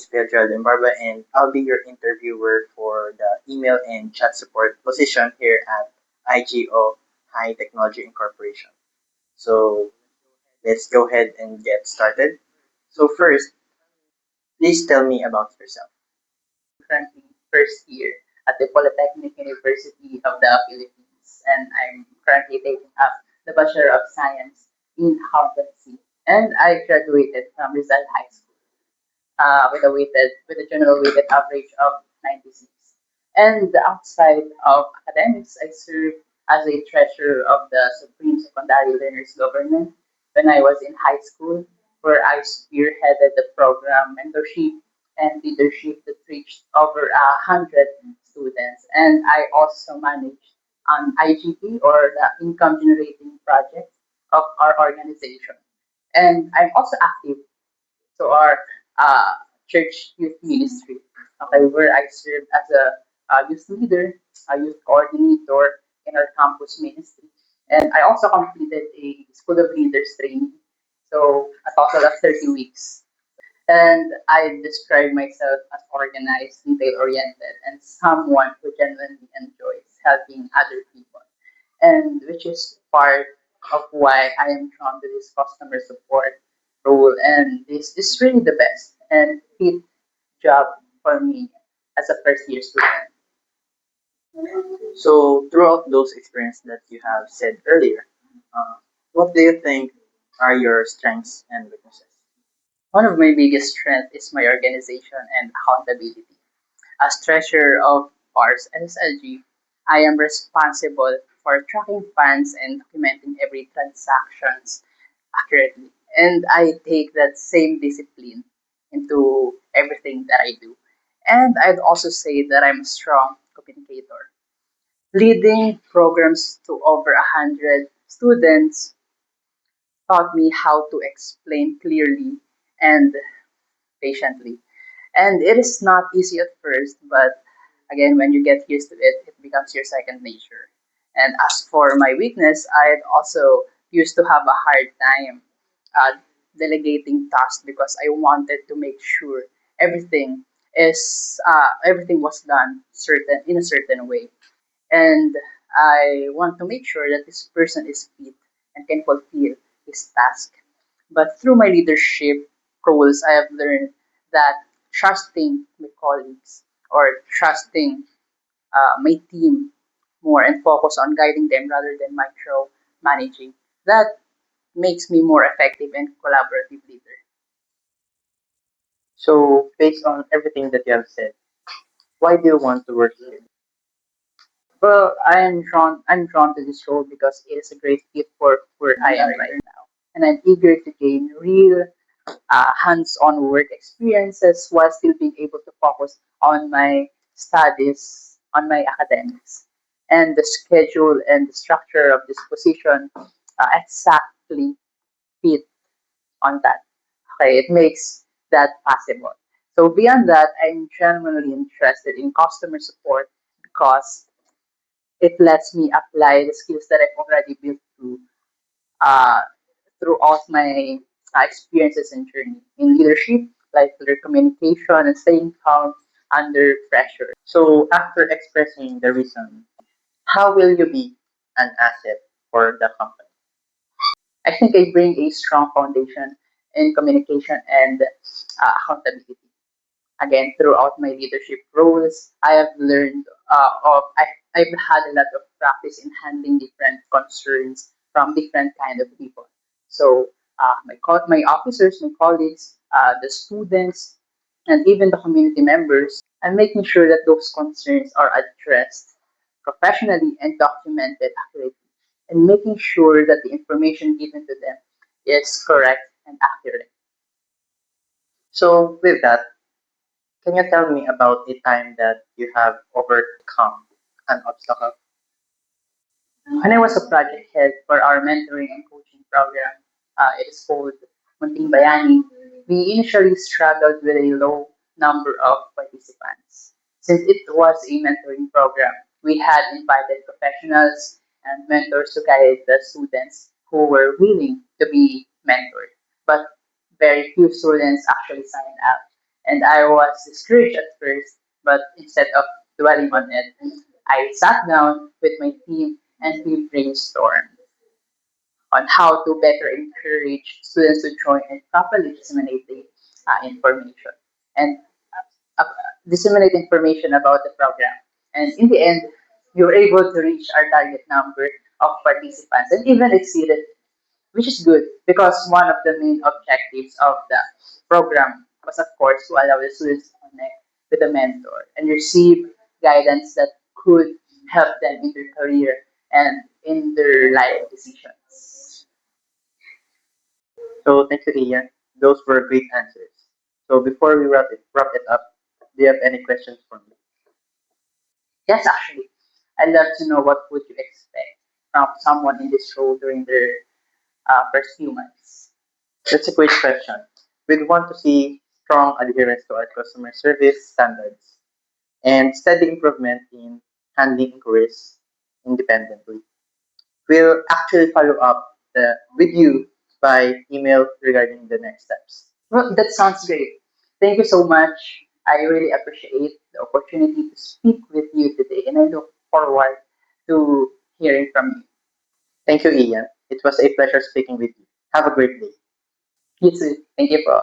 is Pedro Limbarba, and I'll be your interviewer for the email and chat support position here at IGO High Technology Incorporation. So let's go ahead and get started. So first, please tell me about yourself. Currently first year at the Polytechnic University of the Philippines, and I'm currently taking up the Bachelor of Science in Accountancy. And I graduated from Rizal High School with a general weighted average of 96. And outside of academics, I served as a treasurer of the Supreme Secondary Learners Government when I was in high school, where I spearheaded the program mentorship and leadership that reached over 100 students. And I also managed an IGP, or the Income Generating Project of our organization. And I'm also active to our uh, church youth ministry, okay, where I serve as a youth leader, a youth coordinator in our campus ministry. And I also completed a School of Leaders training, so a total of 30 weeks. And I describe myself as organized, detail oriented, and someone who genuinely enjoys helping other people. And which is part of why I am drawn to this customer support role. And this is really the best and fit job for me as a first year student. So throughout those experiences that you have said earlier, uh, what do you think are your strengths and weaknesses? One of my biggest strengths is my organization and accountability. As treasurer of PARS SSLG, I am responsible for tracking funds and documenting every transactions accurately. And I take that same discipline into everything that I do. And I'd also say that I'm a strong communicator. Leading programs to over 100 students taught me how to explain clearly and patiently. And it is not easy at first, but again, when you get used to it, it becomes your second nature. And as for my weakness, I also used to have a hard time uh, delegating tasks because I wanted to make sure everything was done certain in a certain way, and I want to make sure that this person is fit and can fulfill his task. But through my leadership roles, I have learned that trusting my colleagues or trusting my team more and focus on guiding them rather than micro managing, that makes me more effective and collaborative leader. So based on everything that you have said, why do you want to work here? Well, I'm drawn to this role because it is a great fit for where I am right now. And I'm eager to gain real hands-on work experiences while still being able to focus on my studies, on my academics. And the schedule and the structure of this position exactly fit on that. Okay, it makes that possible. So beyond that, I'm genuinely interested in customer support because it lets me apply the skills that I've already built uh, throughout my experiences and journey in leadership, like clear communication and staying calm under pressure. So after expressing the reason, how will you be an asset for the company? I think I bring a strong foundation in communication and accountability. Again, throughout my leadership roles, I have learned I've had a lot of practice in handling different concerns from different kind of people. So my officers, my colleagues, the students, and even the community members, I'm making sure that those concerns are addressed professionally and documented accurately, and making sure that the information given to them is correct and accurate. So with that, can you tell me about the time that you have overcome an obstacle? When I was a project head for our mentoring and coaching program, it is called Munting Bayani, we initially struggled with a low number of participants. Since it was a mentoring program, we had invited professionals and mentors to guide the students who were willing to be mentored. But very few students actually signed up. And I was discouraged at first, but instead of dwelling on it, I sat down with my team and we brainstormed on how to better encourage students to join and properly disseminate the information and uh, disseminate information about the program. And in the end, we were able to reach our target number of participants and even exceeded, which is good because one of the main objectives of the program was, of course, to allow the students to connect with a mentor and receive guidance that could help them in their career and in their life decisions. So thank you, Ian. Those were great answers. So before we wrap it up, do you have any questions for me? Yes, actually, I'd love to know what would you expect from someone in this role during their first few months. That's a great question. We'd want to see strong adherence to our customer service standards and steady improvement in handling inquiries independently. We'll actually follow up with you by email regarding the next steps. Well, that sounds great. Thank you so much. I really appreciate the opportunity to speak with you today, and I look forward to hearing from you. Thank you, Ian. It was a pleasure speaking with you. Have a great day. You too. Thank you for